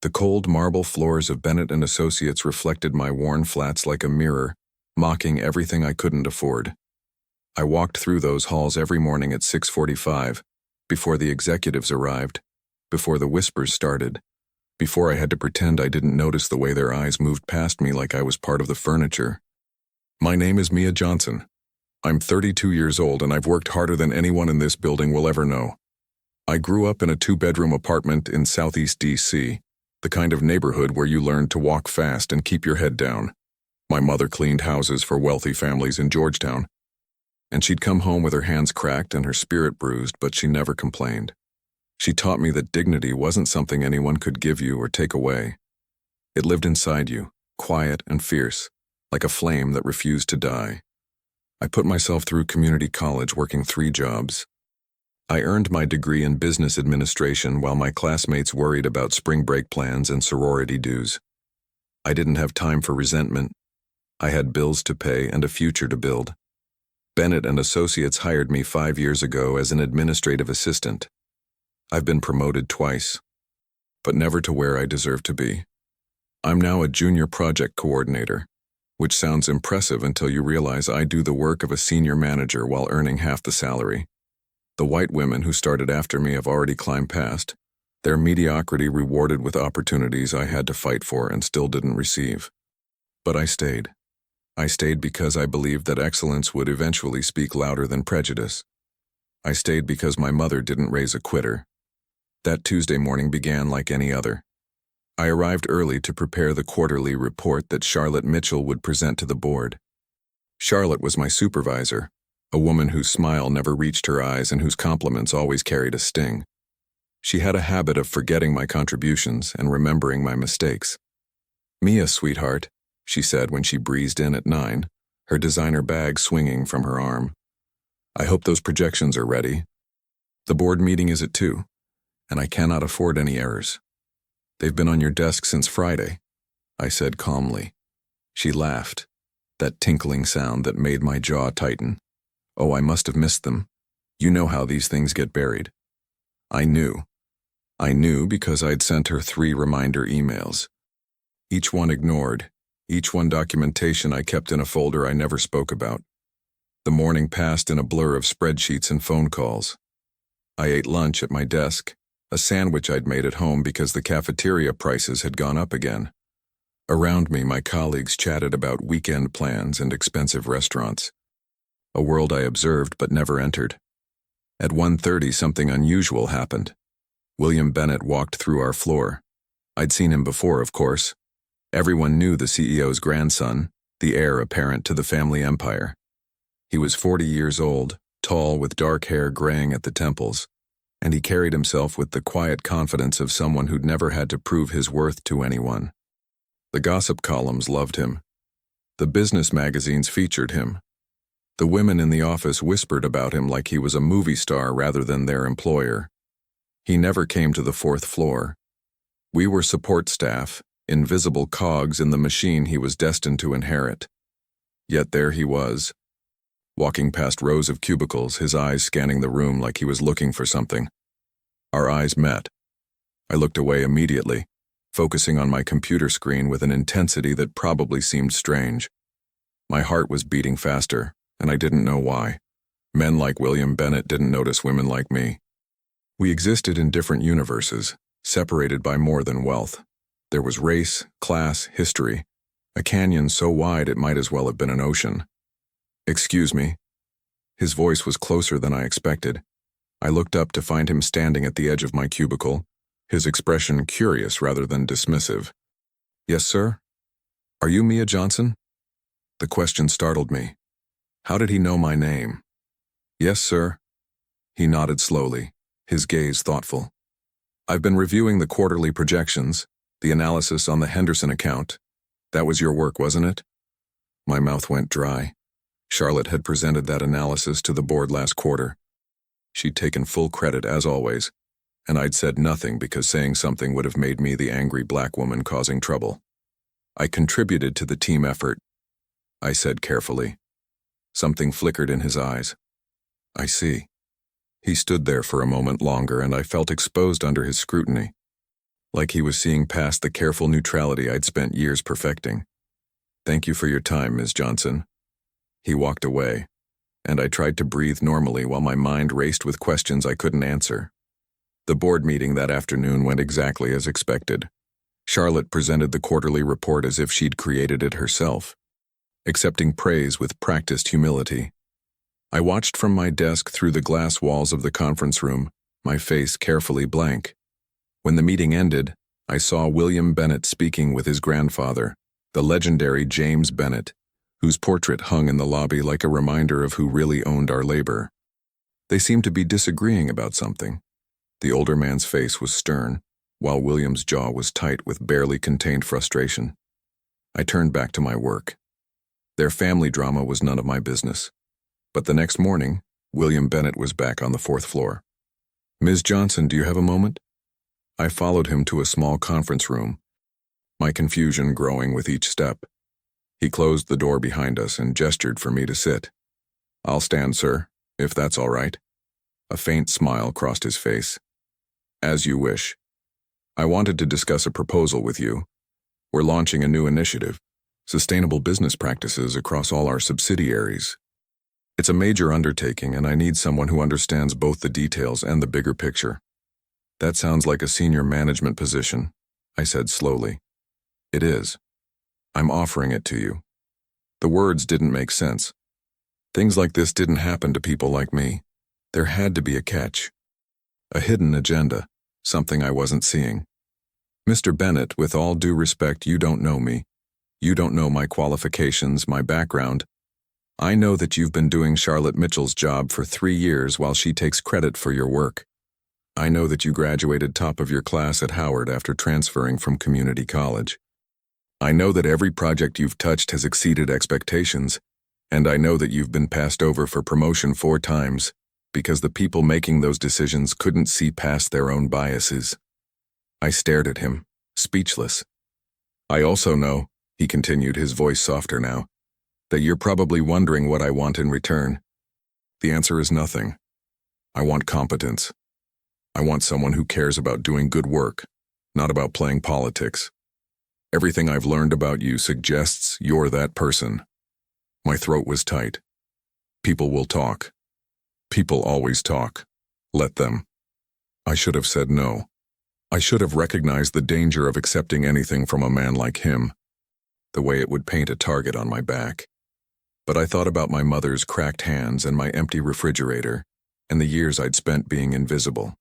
The cold marble floors of Bennett and Associates reflected my worn flats like a mirror, mocking everything I couldn't afford. I walked through those halls every morning at 6:45, before the executives arrived, before the whispers started, before I had to pretend I didn't notice the way their eyes moved past me like I was part of the furniture. My name is Mia Johnson. I'm 32 years old and I've worked harder than anyone in this building will ever know. I grew up in a 2-bedroom apartment in Southeast D.C., the kind of neighborhood where you learn to walk fast and keep your head down. My mother cleaned houses for wealthy families in Georgetown, and she'd come home with her hands cracked and her spirit bruised, but she never complained. She taught me that dignity wasn't something anyone could give you or take away. It lived inside you, quiet and fierce, like a flame that refused to die. I put myself through community college working 3 jobs. I earned my degree in business administration while my classmates worried about spring break plans and sorority dues. I didn't have time for resentment. I had bills to pay and a future to build. Bennett and Associates hired me 5 years ago as an administrative assistant. I've been promoted twice, but never to where I deserve to be. I'm now a junior project coordinator, which sounds impressive until you realize I do the work of a senior manager while earning half the salary. The white women who started after me have already climbed past, their mediocrity rewarded with opportunities I had to fight for and still didn't receive. But I stayed. I stayed because I believed that excellence would eventually speak louder than prejudice. I stayed because my mother didn't raise a quitter. That Tuesday morning began like any other. I arrived early to prepare the quarterly report that Charlotte Mitchell would present to the board. Charlotte was my supervisor, a woman whose smile never reached her eyes and whose compliments always carried a sting. She had a habit of forgetting my contributions and remembering my mistakes. "Mia, sweetheart," she said when she breezed in at 9, her designer bag swinging from her arm. "I hope those projections are ready. The board meeting is at 2, and I cannot afford any errors." "They've been on your desk since Friday," I said calmly. She laughed, that tinkling sound that made my jaw tighten. "Oh, I must have missed them. You know how these things get buried." I knew. I knew because I'd sent her 3 reminder emails. Each one ignored, each one documentation I kept in a folder I never spoke about. The morning passed in a blur of spreadsheets and phone calls. I ate lunch at my desk, a sandwich I'd made at home because the cafeteria prices had gone up again. Around me, my colleagues chatted about weekend plans and expensive restaurants. A world I observed but never entered. At 1:30, something unusual happened. William Bennett walked through our floor. I'd seen him before, of course. Everyone knew the CEO's grandson, the heir apparent to the family empire. He was 40 years old, tall with dark hair graying at the temples, and he carried himself with the quiet confidence of someone who'd never had to prove his worth to anyone. The gossip columns loved him. The business magazines featured him. The women in the office whispered about him like he was a movie star rather than their employer. He never came to the 4th floor. We were support staff, invisible cogs in the machine he was destined to inherit. Yet there he was, walking past rows of cubicles, his eyes scanning the room like he was looking for something. Our eyes met. I looked away immediately, focusing on my computer screen with an intensity that probably seemed strange. My heart was beating faster, and I didn't know why. Men like William Bennett didn't notice women like me. We existed in different universes, separated by more than wealth. There was race, class, history, a canyon so wide it might as well have been an ocean. "Excuse me." His voice was closer than I expected. I looked up to find him standing at the edge of my cubicle, his expression curious rather than dismissive. "Yes, sir? Are you Mia Johnson?" The question startled me. How did he know my name? "Yes, sir." He nodded slowly, his gaze thoughtful. "I've been reviewing the quarterly projections, the analysis on the Henderson account. That was your work, wasn't it?" My mouth went dry. Charlotte had presented that analysis to the board last quarter. She'd taken full credit, as always, and I'd said nothing because saying something would have made me the angry black woman causing trouble. "I contributed to the team effort," I said carefully. Something flickered in his eyes. "I see." He stood there for a moment longer, and I felt exposed under his scrutiny. like he was seeing past the careful neutrality I'd spent years perfecting. "Thank you for your time, Ms. Johnson." He walked away, and I tried to breathe normally while my mind raced with questions I couldn't answer. The board meeting that afternoon went exactly as expected. Charlotte presented the quarterly report as if she'd created it herself, accepting praise with practiced humility. I watched from my desk through the glass walls of the conference room, my face carefully blank. When the meeting ended, I saw William Bennett speaking with his grandfather, the legendary James Bennett, whose portrait hung in the lobby like a reminder of who really owned our labor. They seemed to be disagreeing about something. The older man's face was stern, while William's jaw was tight with barely contained frustration. I turned back to my work. Their family drama was none of my business. But the next morning, William Bennett was back on the 4th floor. "Ms. Johnson, do you have a moment?" I followed him to a small conference room, my confusion growing with each step. He closed the door behind us and gestured for me to sit. "I'll stand, sir, if that's all right." A faint smile crossed his face. "As you wish. I wanted to discuss a proposal with you. We're launching a new initiative, sustainable business practices across all our subsidiaries. It's a major undertaking, and I need someone who understands both the details and the bigger picture." "That sounds like a senior management position," I said slowly. "It is. I'm offering it to you." The words didn't make sense. Things like this didn't happen to people like me. There had to be a catch. A hidden agenda, something I wasn't seeing. "Mr. Bennett, with all due respect, you don't know me. You don't know my qualifications, my background. I know that you've been doing Charlotte Mitchell's job for 3 years while she takes credit for your work. I know that you graduated top of your class at Howard after transferring from community college. I know that every project you've touched has exceeded expectations, and I know that you've been passed over for promotion 4 times because the people making those decisions couldn't see past their own biases." I stared at him, speechless. "I also know," he continued, his voice softer now, "that you're probably wondering what I want in return. The answer is nothing. I want competence. I want someone who cares about doing good work, not about playing politics. Everything I've learned about you suggests you're that person." My throat was tight. "People will talk. People always talk. Let them." I should have said no. I should have recognized the danger of accepting anything from a man like him, the way it would paint a target on my back. But I thought about my mother's cracked hands and my empty refrigerator, and the years I'd spent being invisible.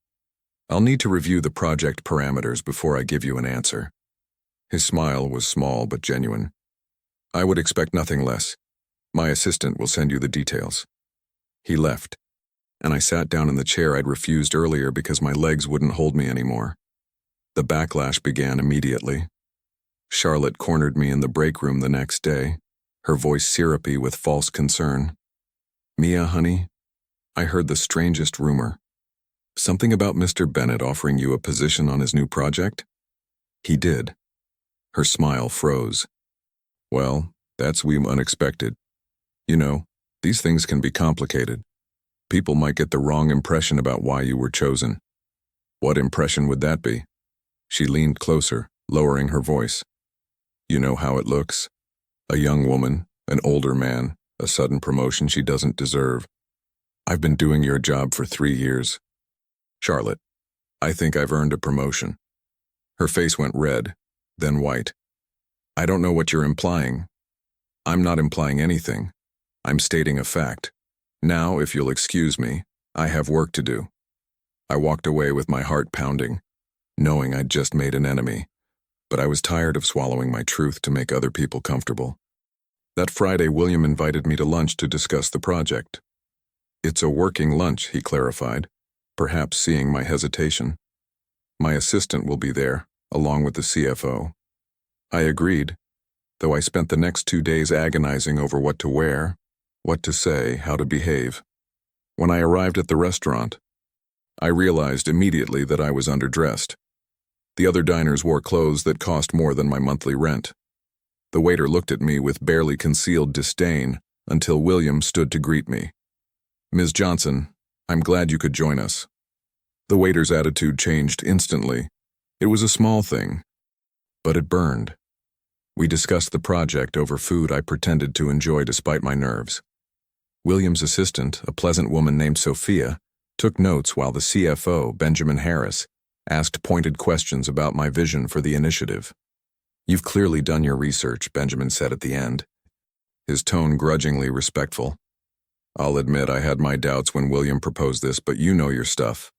"I'll need to review the project parameters before I give you an answer." His smile was small but genuine. "I would expect nothing less. My assistant will send you the details." He left, and I sat down in the chair I'd refused earlier because my legs wouldn't hold me anymore. The backlash began immediately. Charlotte cornered me in the break room the next day, her voice syrupy with false concern. "Mia, honey, I heard the strangest rumor. Something about Mr. Bennett offering you a position on his new project?" "He did." Her smile froze. "Well, that's unexpected. You know, these things can be complicated. People might get the wrong impression about why you were chosen." "What impression would that be?" She leaned closer, lowering her voice. "You know how it looks. A young woman, an older man, a sudden promotion she doesn't deserve. I've been doing your job for 3 years. Charlotte, I think I've earned a promotion." Her face went red, then white. "I don't know what you're implying." "I'm not implying anything. I'm stating a fact. Now, if you'll excuse me, I have work to do." I walked away with my heart pounding, knowing I'd just made an enemy, but I was tired of swallowing my truth to make other people comfortable. That Friday, William invited me to lunch to discuss the project. "It's a working lunch," he clarified, perhaps seeing my hesitation. "My assistant will be there, along with the CFO." I agreed, though I spent the next 2 days agonizing over what to wear, what to say, how to behave. When I arrived at the restaurant, I realized immediately that I was underdressed. The other diners wore clothes that cost more than my monthly rent. The waiter looked at me with barely concealed disdain until William stood to greet me. "Ms. Johnson, I'm glad you could join us." The waiter's attitude changed instantly. It was a small thing, but it burned. We discussed the project over food I pretended to enjoy despite my nerves. William's assistant, a pleasant woman named Sophia, took notes while the CFO, Benjamin Harris, asked pointed questions about my vision for the initiative. "You've clearly done your research," Benjamin said at the end, his tone grudgingly respectful. "I'll admit I had my doubts when William proposed this, but you know your stuff."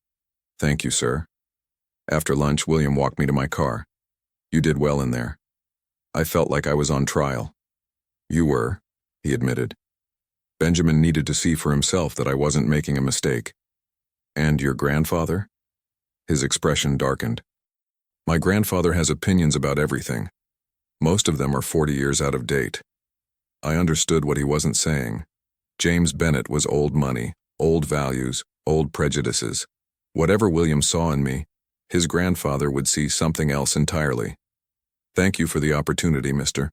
"Thank you, sir." After lunch, William walked me to my car. "You did well in there." I felt like I was on trial. "You were," he admitted. Benjamin needed to see for himself that I wasn't making a mistake. "And your grandfather?" His expression darkened. "My grandfather has opinions about everything. Most of them are 40 years out of date." I understood what he wasn't saying. James Bennett was old money, old values, old prejudices. Whatever William saw in me, his grandfather would see something else entirely. "Thank you for the opportunity, Mr.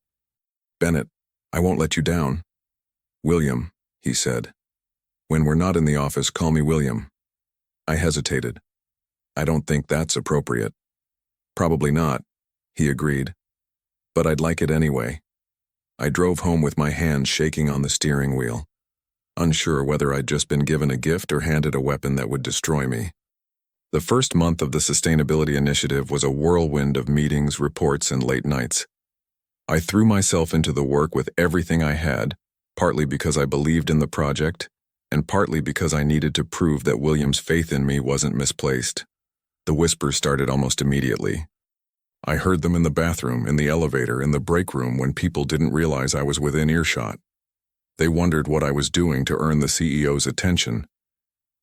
Bennett. I won't let you down." "William," he said. "When we're not in the office, call me William." I hesitated. "I don't think that's appropriate." "Probably not," he agreed. "But I'd like it anyway." I drove home with my hands shaking on the steering wheel, unsure whether I'd just been given a gift or handed a weapon that would destroy me. The first month of the Sustainability Initiative was a whirlwind of meetings, reports, and late nights. I threw myself into the work with everything I had, partly because I believed in the project, and partly because I needed to prove that William's faith in me wasn't misplaced. The whispers started almost immediately. I heard them in the bathroom, in the elevator, in the break room when people didn't realize I was within earshot. They wondered what I was doing to earn the CEO's attention.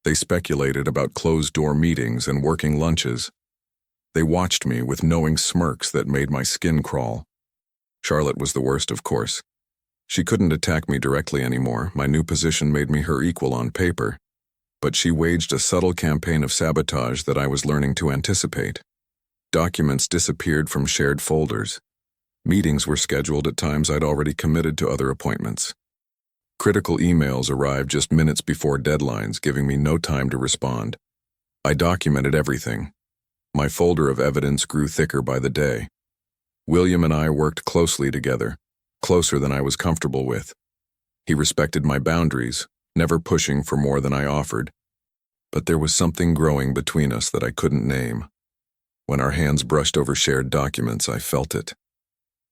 They speculated about closed-door meetings and working lunches. They watched me with knowing smirks that made my skin crawl. Charlotte was the worst, of course. She couldn't attack me directly anymore. My new position made me her equal on paper. But she waged a subtle campaign of sabotage that I was learning to anticipate. Documents disappeared from shared folders. Meetings were scheduled at times I'd already committed to other appointments. Critical emails arrived just minutes before deadlines, giving me no time to respond. I documented everything. My folder of evidence grew thicker by the day. William and I worked closely together, closer than I was comfortable with. He respected my boundaries, never pushing for more than I offered. But there was something growing between us that I couldn't name. When our hands brushed over shared documents, I felt it.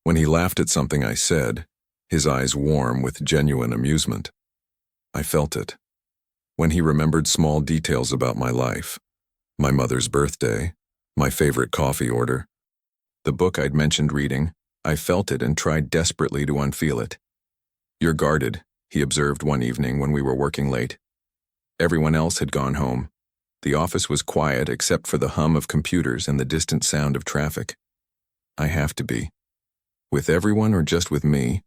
When he laughed at something I said, his eyes warm with genuine amusement, I felt it. When he remembered small details about my life, my mother's birthday, my favorite coffee order, the book I'd mentioned reading, I felt it and tried desperately to unfeel it. "You're guarded," he observed one evening when we were working late. Everyone else had gone home. The office was quiet except for the hum of computers and the distant sound of traffic. "I have to be. With everyone or just with me?"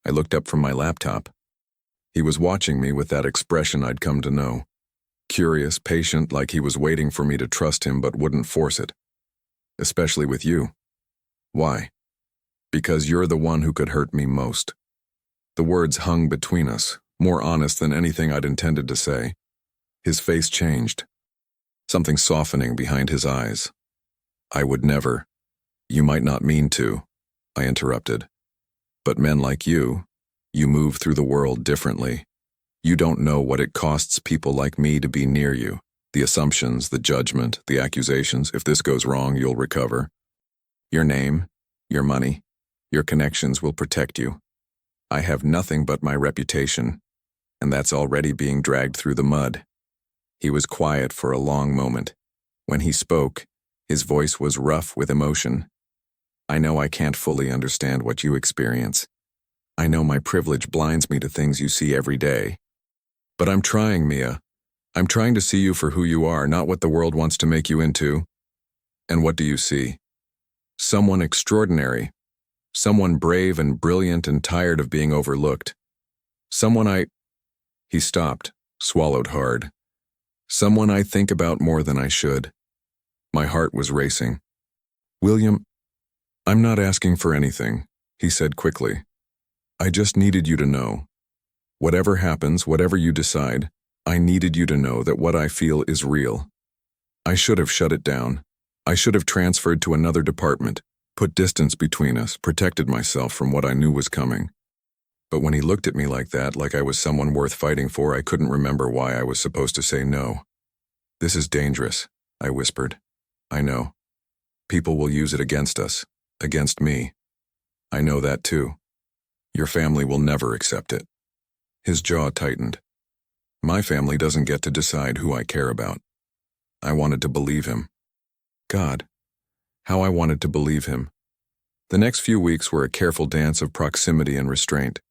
I looked up from my laptop. He was watching me with that expression I'd come to know. Curious, patient, like he was waiting for me to trust him but wouldn't force it. "Especially with you." "Why?" "Because you're the one who could hurt me most." The words hung between us, more honest than anything I'd intended to say. His face changed, something softening behind his eyes. "I would never." "You might not mean to," I interrupted. "But men like you move through the world differently. You don't know what it costs people like me to be near you. The assumptions, the judgment, the accusations. If this goes wrong, you'll recover. Your name, your money, your connections will protect you. I have nothing but my reputation, and that's already being dragged through the mud." He was quiet for a long moment. When he spoke, his voice was rough with emotion. "I know I can't fully understand what you experience. I know my privilege blinds me to things you see every day. But I'm trying, Mia. I'm trying to see you for who you are, not what the world wants to make you into." "And what do you see?" "Someone extraordinary. Someone brave and brilliant and tired of being overlooked. Someone He stopped, swallowed hard. "Someone I think about more than I should." My heart was racing. "William, I'm not asking for anything," he said quickly. "I just needed you to know. Whatever happens, whatever you decide, I needed you to know that what I feel is real. I should have shut it down. I should have transferred to another department, put distance between us, protected myself from what I knew was coming. But when he looked at me like that, like I was someone worth fighting for, I couldn't remember why I was supposed to say no. "This is dangerous," I whispered. "I know. People will use it against us, against me. I know that too. Your family will never accept it." His jaw tightened. My family doesn't get to decide who I care about. I wanted to believe him. God, how I wanted to believe him. The next few weeks were a careful dance of proximity and restraint.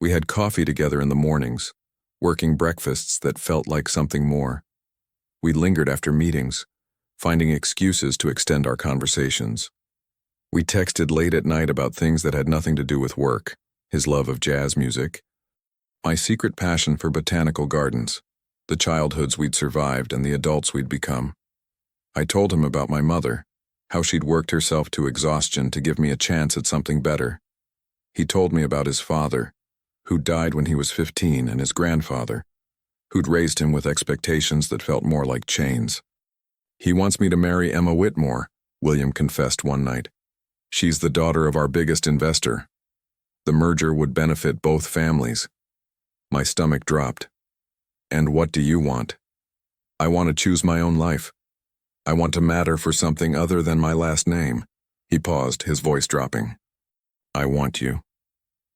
We had coffee together in the mornings, working breakfasts that felt like something more. We lingered after meetings, finding excuses to extend our conversations. We texted late at night about things that had nothing to do with work, his love of jazz music, my secret passion for botanical gardens, the childhoods we'd survived and the adults we'd become. I told him about my mother, how she'd worked herself to exhaustion to give me a chance at something better. He told me about his father, who died when he was 15, and his grandfather, who'd raised him with expectations that felt more like chains. "He wants me to marry Emma Whitmore," William confessed one night. "She's the daughter of our biggest investor. The merger would benefit both families." My stomach dropped. "And what do you want?" "I want to choose my own life. I want to matter for something other than my last name." He paused, his voice dropping. "I want you."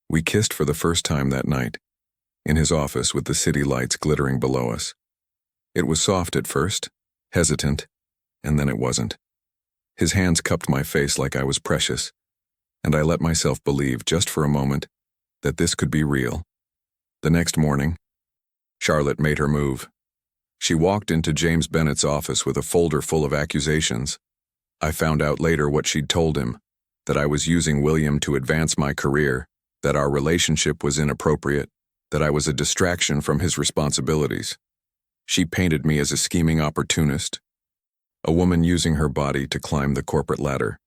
We kissed for the first time that night, in his office with the city lights glittering below us. It was soft at first, hesitant, and then it wasn't. His hands cupped my face like I was precious, and I let myself believe, just for a moment, that this could be real. The next morning, Charlotte made her move. She walked into James Bennett's office with a folder full of accusations. I found out later what she'd told him, that I was using William to advance my career, that our relationship was inappropriate, that I was a distraction from his responsibilities. She painted me as a scheming opportunist, a woman using her body to climb the corporate ladder.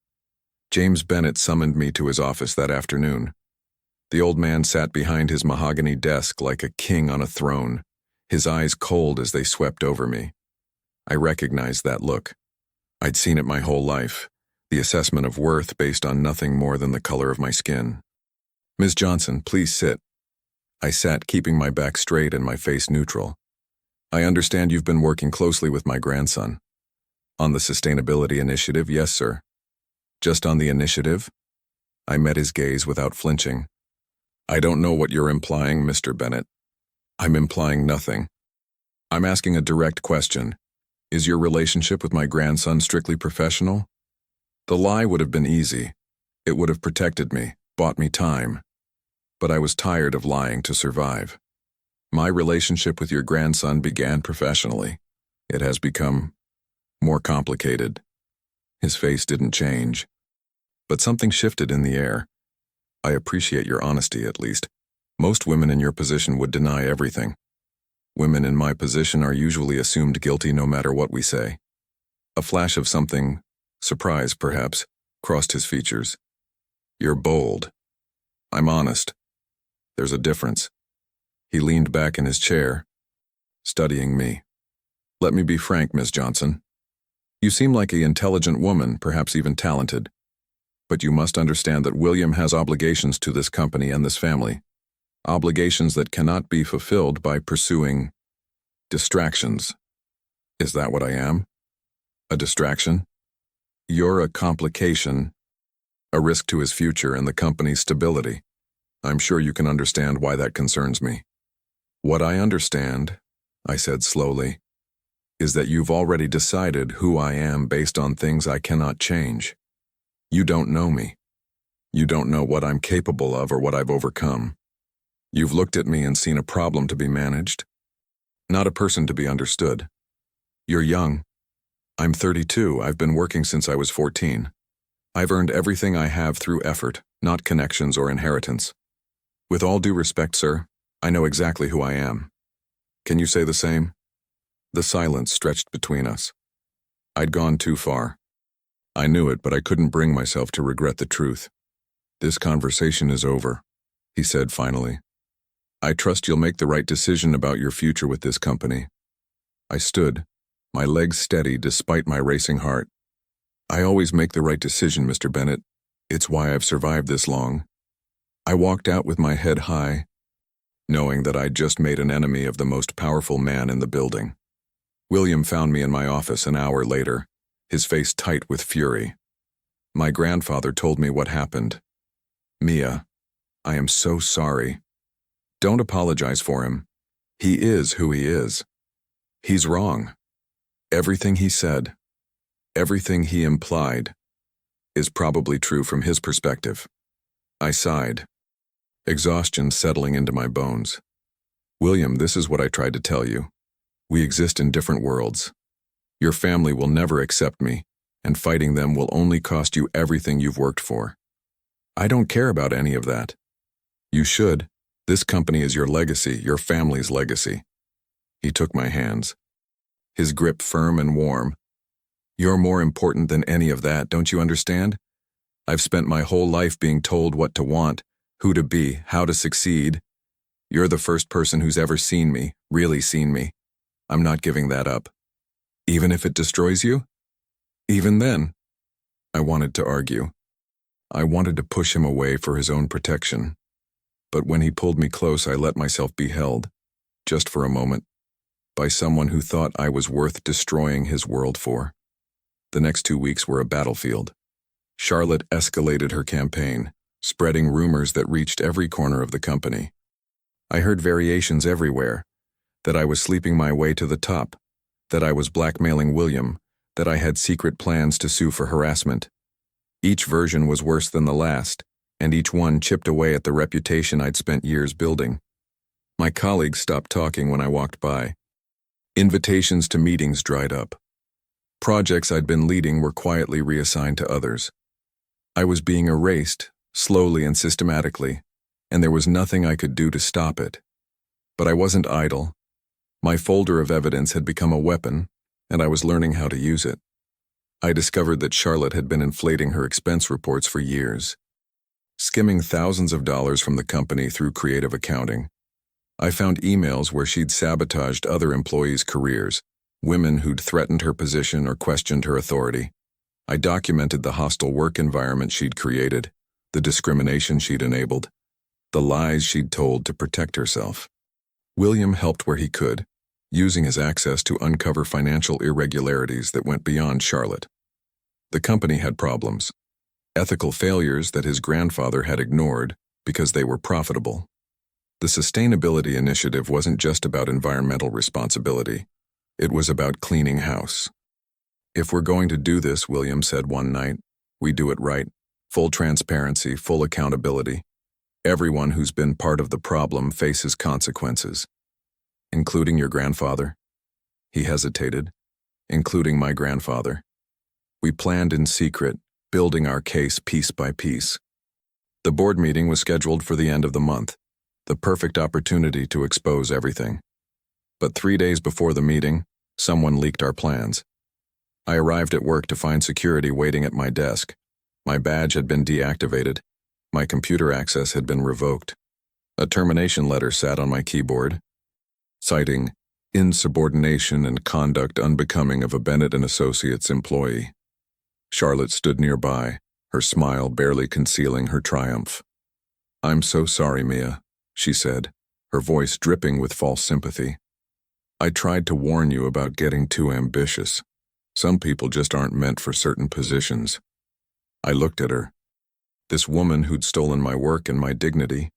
James Bennett summoned me to his office that afternoon. The old man sat behind his mahogany desk like a king on a throne, his eyes cold as they swept over me. I recognized that look. I'd seen it my whole life, the assessment of worth based on nothing more than the color of my skin. "Ms. Johnson, please sit." I sat, keeping my back straight and my face neutral. "I understand you've been working closely with my grandson." "On the sustainability initiative, yes, sir." "Just on the initiative?" I met his gaze without flinching. "I don't know what you're implying, Mr. Bennett." "I'm implying nothing. I'm asking a direct question. Is your relationship with my grandson strictly professional?" The lie would have been easy. It would have protected me, bought me time. But I was tired of lying to survive. My relationship with your grandson began professionally. It has become more complicated. His face didn't change, but something shifted in the air. "I appreciate your honesty, at least. Most women in your position would deny everything. Women in my position are usually assumed guilty no matter what we say." A flash of something, surprise perhaps, crossed his features. "You're bold." "I'm honest. There's a difference." He leaned back in his chair, studying me. "Let me be frank, Miss Johnson. You seem like an intelligent woman, perhaps even talented. But you must understand that William has obligations to this company and this family. Obligations that cannot be fulfilled by pursuing distractions." "Is that what I am? A distraction?" "You're a complication, a risk to his future and the company's stability. I'm sure you can understand why that concerns me." "What I understand," I said slowly, "is that you've already decided who I am based on things I cannot change. You don't know me. You don't know what I'm capable of or what I've overcome. You've looked at me and seen a problem to be managed, not a person to be understood. You're young. I'm 32. I've been working since I was 14. I've earned everything I have through effort, not connections or inheritance. With all due respect, sir, I know exactly who I am. Can you say the same?" The silence stretched between us. I'd gone too far. I knew it, but I couldn't bring myself to regret the truth. "This conversation is over," he said finally. "I trust you'll make the right decision about your future with this company." I stood, my legs steady despite my racing heart. I always make the right decision, Mr. Bennett. It's why I've survived this long. I walked out with my head high, knowing that I'd just made an enemy of the most powerful man in the building. William found me in my office an hour later, his face tight with fury. My grandfather told me what happened. Mia, I am so sorry. Don't apologize for him. He is who he is. He's wrong. Everything he said, everything he implied, is probably true from his perspective. I sighed, exhaustion settling into my bones. William, this is what I tried to tell you. We exist in different worlds. Your family will never accept me, and fighting them will only cost you everything you've worked for. I don't care about any of that. You should. This company is your legacy, your family's legacy. He took my hands, his grip firm and warm. You're more important than any of that, don't you understand? I've spent my whole life being told what to want, who to be, how to succeed. You're the first person who's ever seen me, really seen me. I'm not giving that up. Even if it destroys you? Even then. I wanted to argue. I wanted to push him away for his own protection. But when he pulled me close, I let myself be held, just for a moment, by someone who thought I was worth destroying his world for. The next 2 weeks were a battlefield. Charlotte escalated her campaign, spreading rumors that reached every corner of the company. I heard variations everywhere, that I was sleeping my way to the top, that I was blackmailing William, that I had secret plans to sue for harassment. Each version was worse than the last, and each one chipped away at the reputation I'd spent years building. My colleagues stopped talking when I walked by. Invitations to meetings dried up. Projects I'd been leading were quietly reassigned to others. I was being erased, slowly and systematically, and there was nothing I could do to stop it. But I wasn't idle. My folder of evidence had become a weapon, and I was learning how to use it. I discovered that Charlotte had been inflating her expense reports for years, skimming thousands of dollars from the company through creative accounting. I found emails where she'd sabotaged other employees' careers, women who'd threatened her position or questioned her authority. I documented the hostile work environment she'd created, the discrimination she'd enabled, the lies she'd told to protect herself. William helped where he could, using his access to uncover financial irregularities that went beyond Charlotte. The company had problems, ethical failures that his grandfather had ignored because they were profitable. The sustainability initiative wasn't just about environmental responsibility. It was about cleaning house. If we're going to do this, William said one night, we do it right. Full transparency, full accountability. Everyone who's been part of the problem faces consequences. Including your grandfather? He hesitated. Including my grandfather. We planned in secret, building our case piece by piece. The board meeting was scheduled for the end of the month, the perfect opportunity to expose everything. But 3 days before the meeting, someone leaked our plans. I arrived at work to find security waiting at my desk. My badge had been deactivated. My computer access had been revoked. A termination letter sat on my keyboard, citing insubordination and conduct unbecoming of a Bennett & Associates employee. Charlotte stood nearby, her smile barely concealing her triumph. I'm so sorry, Mia, she said, her voice dripping with false sympathy. I tried to warn you about getting too ambitious. Some people just aren't meant for certain positions. I looked at her. This woman who'd stolen my work and my dignity,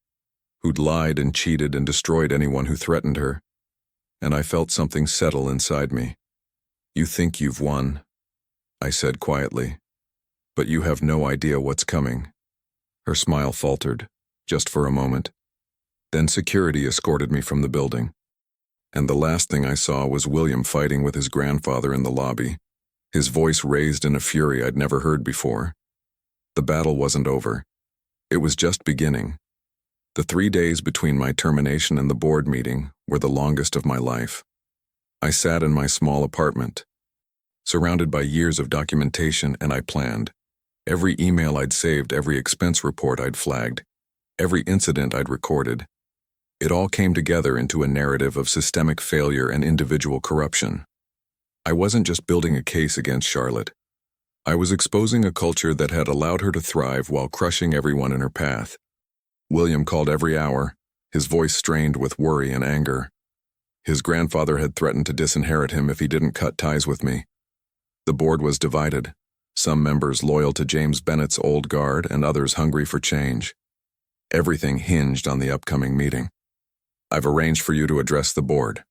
who'd lied and cheated and destroyed anyone who threatened her, and I felt something settle inside me. You think you've won, I said quietly, but you have no idea what's coming. Her smile faltered, just for a moment. Then security escorted me from the building. And the last thing I saw was William fighting with his grandfather in the lobby, his voice raised in a fury I'd never heard before. The battle wasn't over. It was just beginning. The 3 days between my termination and the board meeting were the longest of my life. I sat in my small apartment, surrounded by years of documentation, and I planned. Every email I'd saved, every expense report I'd flagged, every incident I'd recorded. It all came together into a narrative of systemic failure and individual corruption. I wasn't just building a case against Charlotte. I was exposing a culture that had allowed her to thrive while crushing everyone in her path. William called every hour, his voice strained with worry and anger. His grandfather had threatened to disinherit him if he didn't cut ties with me. The board was divided, some members loyal to James Bennett's old guard and others hungry for change. Everything hinged on the upcoming meeting. "I've arranged for you to address the board,"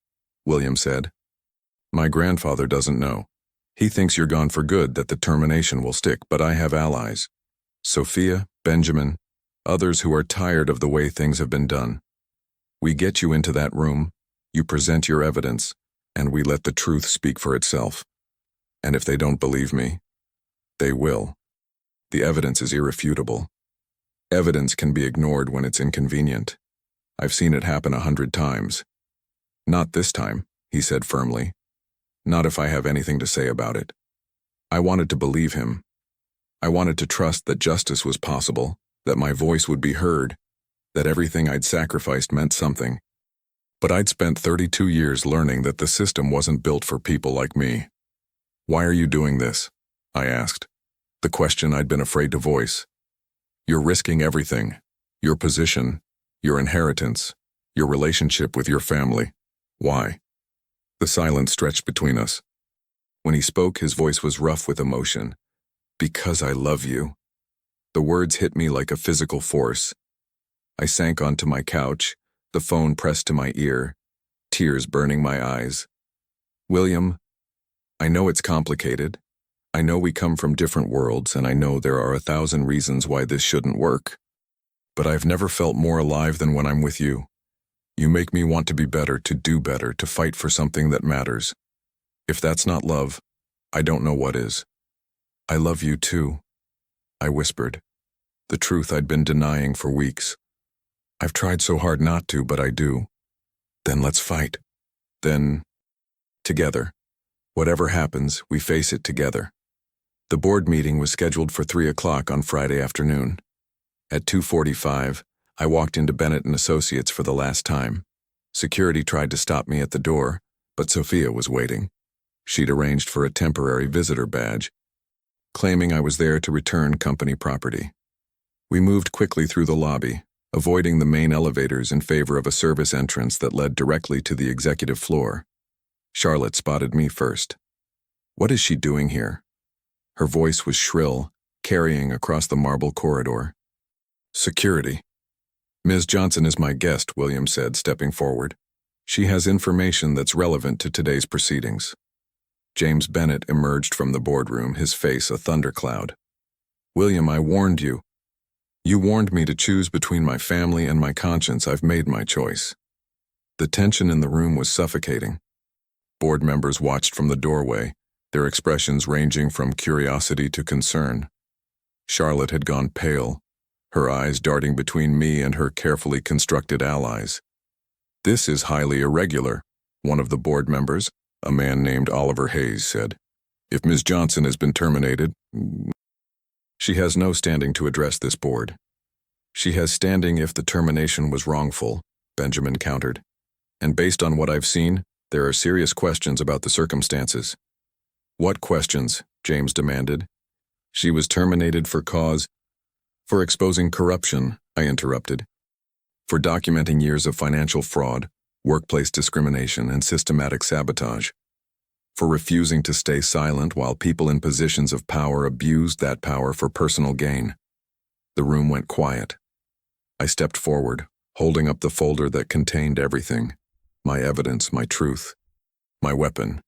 William said. "My grandfather doesn't know. He thinks you're gone for good, that the termination will stick, but I have allies. Sophia, Benjamin, others who are tired of the way things have been done. We get you into that room, you present your evidence, and we let the truth speak for itself. And if they don't believe me, they will. The evidence is irrefutable. Evidence can be ignored when it's inconvenient. I've seen it happen 100 times. Not this time," he said firmly. "Not if I have anything to say about it." I wanted to believe him. I wanted to trust that justice was possible, that my voice would be heard, that everything I'd sacrificed meant something. But I'd spent 32 years learning that the system wasn't built for people like me. "Why are you doing this?" I asked, the question I'd been afraid to voice. "You're risking everything, your position, your inheritance, your relationship with your family. Why?" The silence stretched between us. When he spoke, his voice was rough with emotion. "Because I love you." The words hit me like a physical force. I sank onto my couch, the phone pressed to my ear, tears burning my eyes. "William, I know it's complicated. I know we come from different worlds, and I know there are 1,000 reasons why this shouldn't work. But I've never felt more alive than when I'm with you. You make me want to be better, to do better, to fight for something that matters. If that's not love, I don't know what is." "I love you too," I whispered, the truth I'd been denying for weeks. "I've tried so hard not to, but I do." "Then let's fight." "Then, together. Whatever happens, we face it together." The board meeting was scheduled for 3 o'clock on Friday afternoon. At 2:45, I walked into Bennett & Associates for the last time. Security tried to stop me at the door, but Sophia was waiting. She'd arranged for a temporary visitor badge, claiming I was there to return company property. We moved quickly through the lobby, avoiding the main elevators in favor of a service entrance that led directly to the executive floor. Charlotte spotted me first. "What is she doing here?" Her voice was shrill, carrying across the marble corridor. "Security." "Ms. Johnson is my guest," William said, stepping forward. "She has information that's relevant to today's proceedings." James Bennett emerged from the boardroom, his face a thundercloud. "William, I warned you. You warned me to choose between my family and my conscience. I've made my choice." The tension in the room was suffocating. Board members watched from the doorway, their expressions ranging from curiosity to concern. Charlotte had gone pale, her eyes darting between me and her carefully constructed allies. "This is highly irregular," one of the board members, a man named Oliver Hayes, said. "If Ms. Johnson has been terminated, she has no standing to address this board." "She has standing if the termination was wrongful," Benjamin countered. "And based on what I've seen, there are serious questions about the circumstances." "What questions?" James demanded. "She was terminated for exposing corruption," I interrupted. "For documenting years of financial fraud, workplace discrimination, and systematic sabotage. For refusing to stay silent while people in positions of power abused that power for personal gain." The room went quiet. I stepped forward, holding up the folder that contained everything. My evidence, my truth, my weapon.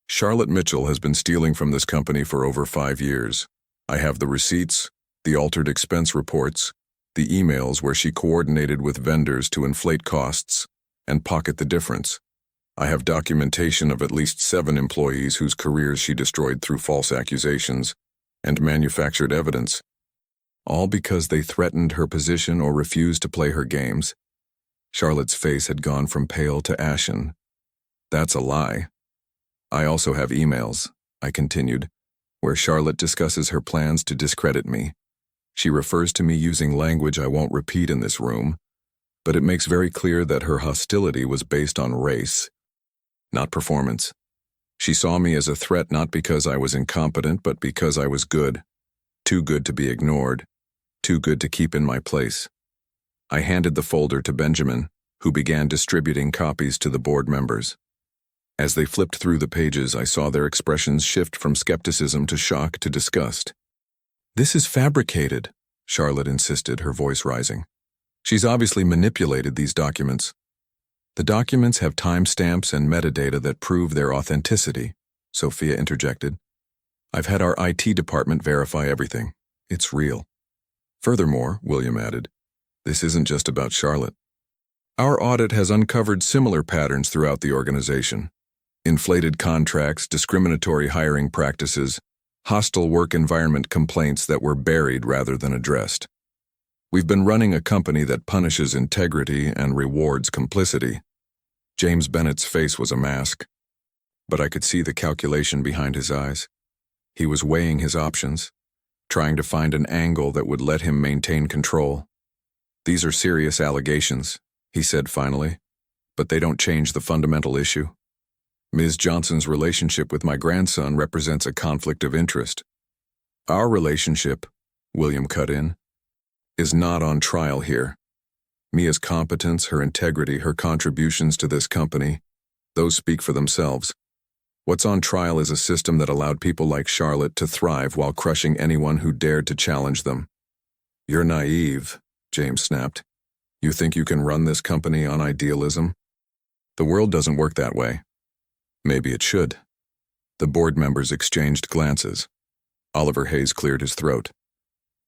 "Charlotte Mitchell has been stealing from this company for over 5 years. I have the receipts, the altered expense reports, the emails where she coordinated with vendors to inflate costs and pocket the difference. I have documentation of at least 7 employees whose careers she destroyed through false accusations and manufactured evidence. All because they threatened her position or refused to play her games." Charlotte's face had gone from pale to ashen. "That's a lie. I also have emails," I continued, "where Charlotte discusses her plans to discredit me. She refers to me using language I won't repeat in this room, but it makes very clear that her hostility was based on race, not performance. She saw me as a threat not because I was incompetent, but because I was good. Too good to be ignored. Too good to keep in my place. I handed the folder to Benjamin, who began distributing copies to the board members. As they flipped through the pages, I saw their expressions shift from skepticism to shock to disgust. "This is fabricated," Charlotte insisted, her voice rising. "She's obviously manipulated these documents." "The documents have timestamps and metadata that prove their authenticity," Sophia interjected. "I've had our IT department verify everything. It's real." "Furthermore," William added, "this isn't just about Charlotte. Our audit has uncovered similar patterns throughout the organization. Inflated contracts, discriminatory hiring practices, hostile work environment complaints that were buried rather than addressed. We've been running a company that punishes integrity and rewards complicity." James Bennett's face was a mask, but I could see the calculation behind his eyes. He was weighing his options, trying to find an angle that would let him maintain control. "These are serious allegations," he said finally, "but they don't change the fundamental issue. Ms. Johnson's relationship with my grandson represents a conflict of interest. Our relationship," William cut in, "is not on trial here. Mia's competence, her integrity, her contributions to this company, those speak for themselves. What's on trial is a system that allowed people like Charlotte to thrive while crushing anyone who dared to challenge them." "You're naive," James snapped. "You think you can run this company on idealism? The world doesn't work that way." "Maybe it should." The board members exchanged glances. Oliver Hayes cleared his throat.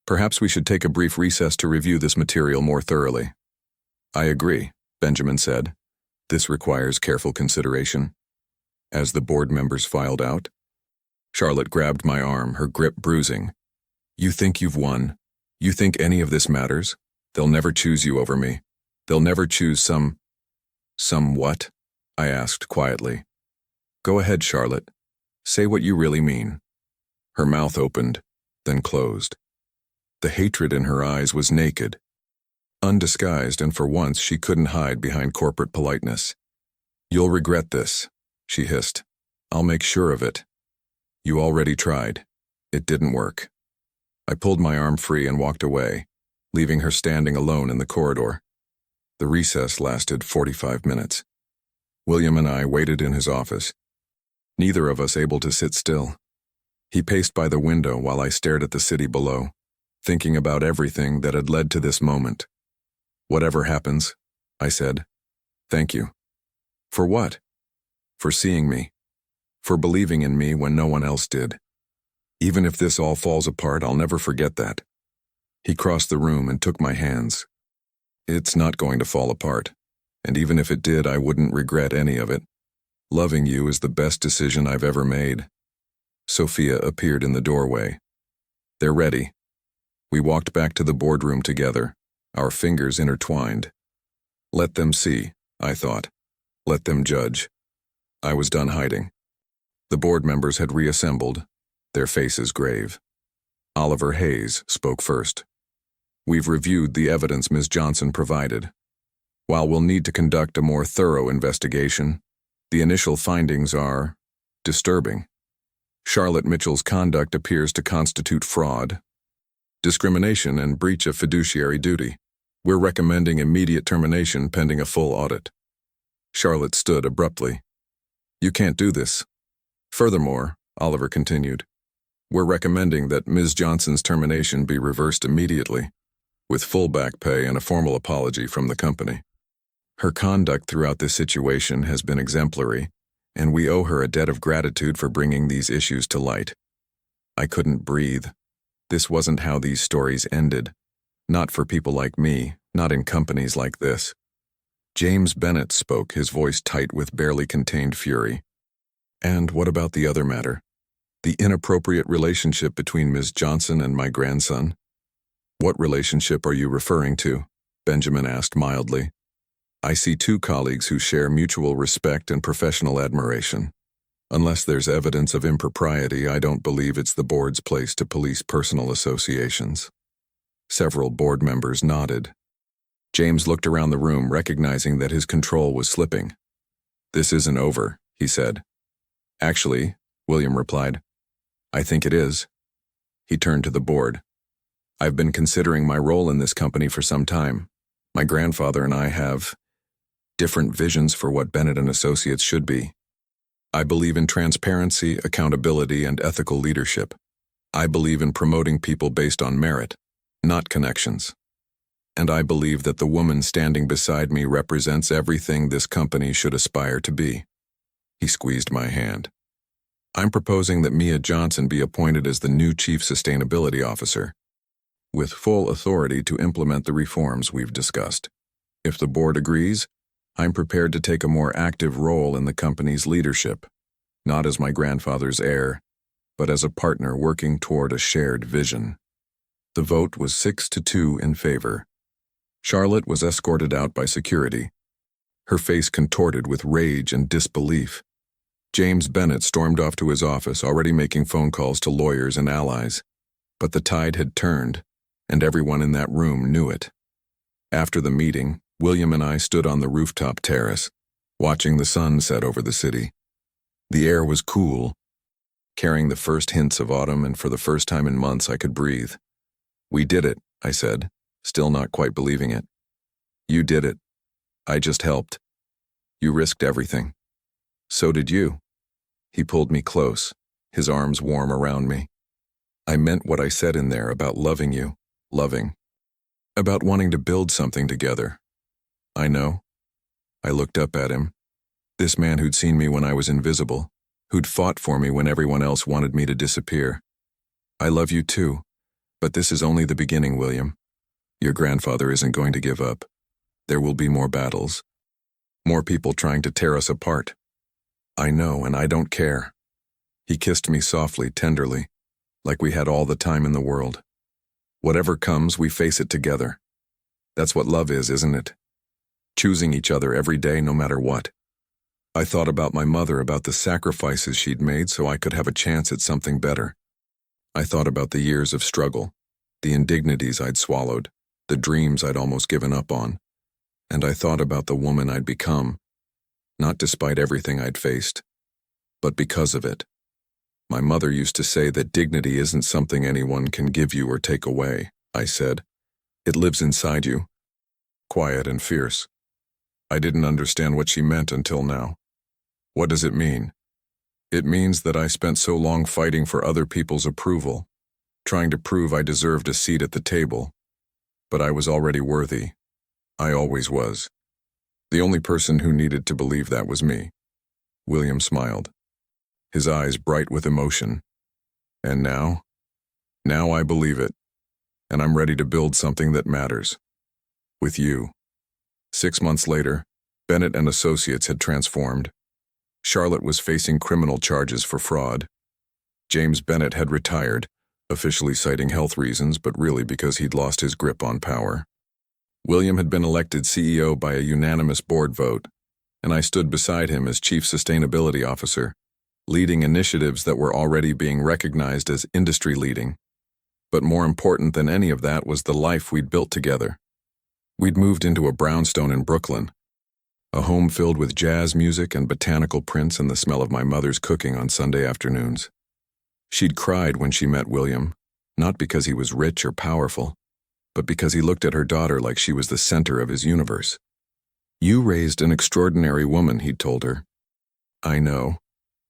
"Perhaps we should take a brief recess to review this material more thoroughly." "I agree," Benjamin said. "This requires careful consideration." As the board members filed out, Charlotte grabbed my arm, her grip bruising. "You think you've won? You think any of this matters? They'll never choose you over me. They'll never choose some what?" I asked quietly. "Go ahead, Charlotte. Say what you really mean." Her mouth opened, then closed. The hatred in her eyes was naked, undisguised, and for once she couldn't hide behind corporate politeness. "You'll regret this," she hissed. "I'll make sure of it. You already tried. It didn't work." I pulled my arm free and walked away, leaving her standing alone in the corridor. The recess lasted 45 minutes. William and I waited in his office, neither of us able to sit still. He paced by the window while I stared at the city below, thinking about everything that had led to this moment. "Whatever happens," I said, "thank you." "For what?" "For seeing me. For believing in me when no one else did. Even if this all falls apart, I'll never forget that." He crossed the room and took my hands. "It's not going to fall apart, and even if it did, I wouldn't regret any of it. Loving you is the best decision I've ever made." Sophia appeared in the doorway. "They're ready." We walked back to the boardroom together, our fingers intertwined. Let them see, I thought. Let them judge. I was done hiding. The board members had reassembled, their faces grave. Oliver Hayes spoke first. "We've reviewed the evidence Ms. Johnson provided. While we'll need to conduct a more thorough investigation, the initial findings are disturbing. Charlotte Mitchell's conduct appears to constitute fraud, discrimination, and breach of fiduciary duty. We're recommending immediate termination pending a full audit." Charlotte stood abruptly. "You can't do this." "Furthermore," Oliver continued, "we're recommending that Ms. Johnson's termination be reversed immediately, with full back pay and a formal apology from the company. Her conduct throughout this situation has been exemplary, and we owe her a debt of gratitude for bringing these issues to light." I couldn't breathe. This wasn't how these stories ended. Not for people like me, not in companies like this. James Bennett spoke, his voice tight with barely contained fury. "And what about the other matter? The inappropriate relationship between Ms. Johnson and my grandson?" "What relationship are you referring to?" Benjamin asked mildly. "I see two colleagues who share mutual respect and professional admiration. Unless there's evidence of impropriety, I don't believe it's the board's place to police personal associations." Several board members nodded. James looked around the room, recognizing that his control was slipping. "This isn't over," he said. Actually, William replied, I think it is. He turned to the board. I've been considering my role in this company for some time. My grandfather and I have different visions for what Bennett and Associates should be. I believe in transparency, accountability, and ethical leadership. I believe in promoting people based on merit, not connections. And I believe that the woman standing beside me represents everything this company should aspire to be. He squeezed my hand. I'm proposing that Mia Johnson be appointed as the new Chief Sustainability Officer, with full authority to implement the reforms we've discussed. If the board agrees, I'm prepared to take a more active role in the company's leadership, not as my grandfather's heir, but as a partner working toward a shared vision. The vote was 6-2 in favor. Charlotte was escorted out by security, her face contorted with rage and disbelief. James Bennett stormed off to his office, already making phone calls to lawyers and allies. But the tide had turned, and everyone in that room knew it. After the meeting, William and I stood on the rooftop terrace, watching the sun set over the city. The air was cool, carrying the first hints of autumn, and for the first time in months I could breathe. We did it, I said, still not quite believing it. You did it. I just helped. You risked everything. So did you. He pulled me close, his arms warm around me. I meant what I said in there about loving you, loving. About wanting to build something together. I know. I looked up at him. This man who'd seen me when I was invisible, who'd fought for me when everyone else wanted me to disappear. I love you too, but this is only the beginning, William. Your grandfather isn't going to give up. There will be more battles. More people trying to tear us apart. I know, and I don't care. He kissed me softly, tenderly, like we had all the time in the world. Whatever comes, we face it together. That's what love is, isn't it? Choosing each other every day, no matter what. I thought about my mother, about the sacrifices she'd made so I could have a chance at something better. I thought about the years of struggle, the indignities I'd swallowed, the dreams I'd almost given up on. And I thought about the woman I'd become, not despite everything I'd faced, but because of it. My mother used to say that dignity isn't something anyone can give you or take away, I said. It lives inside you, quiet and fierce. I didn't understand what she meant until now. What does it mean? It means that I spent so long fighting for other people's approval, trying to prove I deserved a seat at the table. But I was already worthy. I always was. The only person who needed to believe that was me. William smiled, his eyes bright with emotion. And now? Now I believe it. And I'm ready to build something that matters. With you. 6 months later, Bennett and Associates had transformed. Charlotte was facing criminal charges for fraud. James Bennett had retired, officially citing health reasons, but really because he'd lost his grip on power. William had been elected CEO by a unanimous board vote, and I stood beside him as Chief Sustainability Officer, leading initiatives that were already being recognized as industry-leading. But more important than any of that was the life we'd built together. We'd moved into a brownstone in Brooklyn, a home filled with jazz music and botanical prints and the smell of my mother's cooking on Sunday afternoons. She'd cried when she met William, not because he was rich or powerful, but because he looked at her daughter like she was the center of his universe. You raised an extraordinary woman, he'd told her. I know,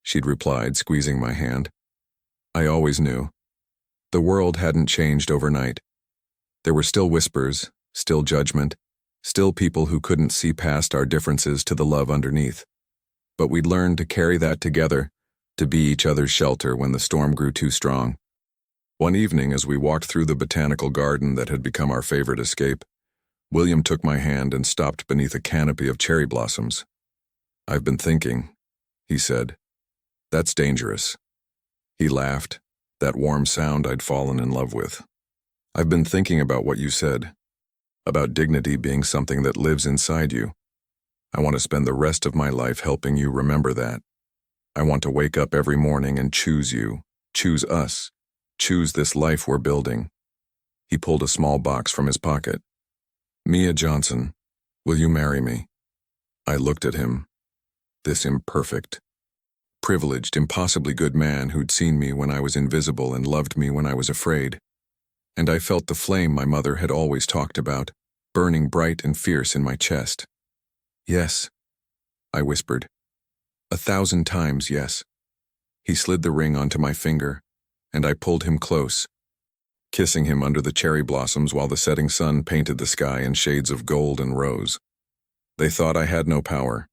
she'd replied, squeezing my hand. I always knew. The world hadn't changed overnight. There were still whispers, still judgment, still people who couldn't see past our differences to the love underneath. But we'd learned to carry that together, to be each other's shelter when the storm grew too strong. One evening, as we walked through the botanical garden that had become our favorite escape, William took my hand and stopped beneath a canopy of cherry blossoms. I've been thinking, he said. That's dangerous. He laughed, that warm sound I'd fallen in love with. I've been thinking about what you said, about dignity being something that lives inside you. I want to spend the rest of my life helping you remember that. I want to wake up every morning and choose you, choose us, choose this life we're building. He pulled a small box from his pocket. Mia Johnson, will you marry me? I looked at him. This imperfect, privileged, impossibly good man who'd seen me when I was invisible and loved me when I was afraid. And I felt the flame my mother had always talked about, burning bright and fierce in my chest. Yes, I whispered. 1,000 times yes. He slid the ring onto my finger, and I pulled him close, kissing him under the cherry blossoms while the setting sun painted the sky in shades of gold and rose. They thought I had no power.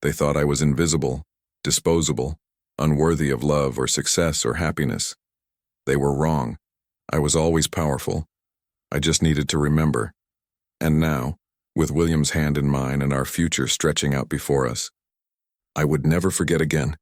They thought I was invisible, disposable, unworthy of love or success or happiness. They were wrong. I was always powerful. I just needed to remember. And now, with William's hand in mine and our future stretching out before us, I would never forget again.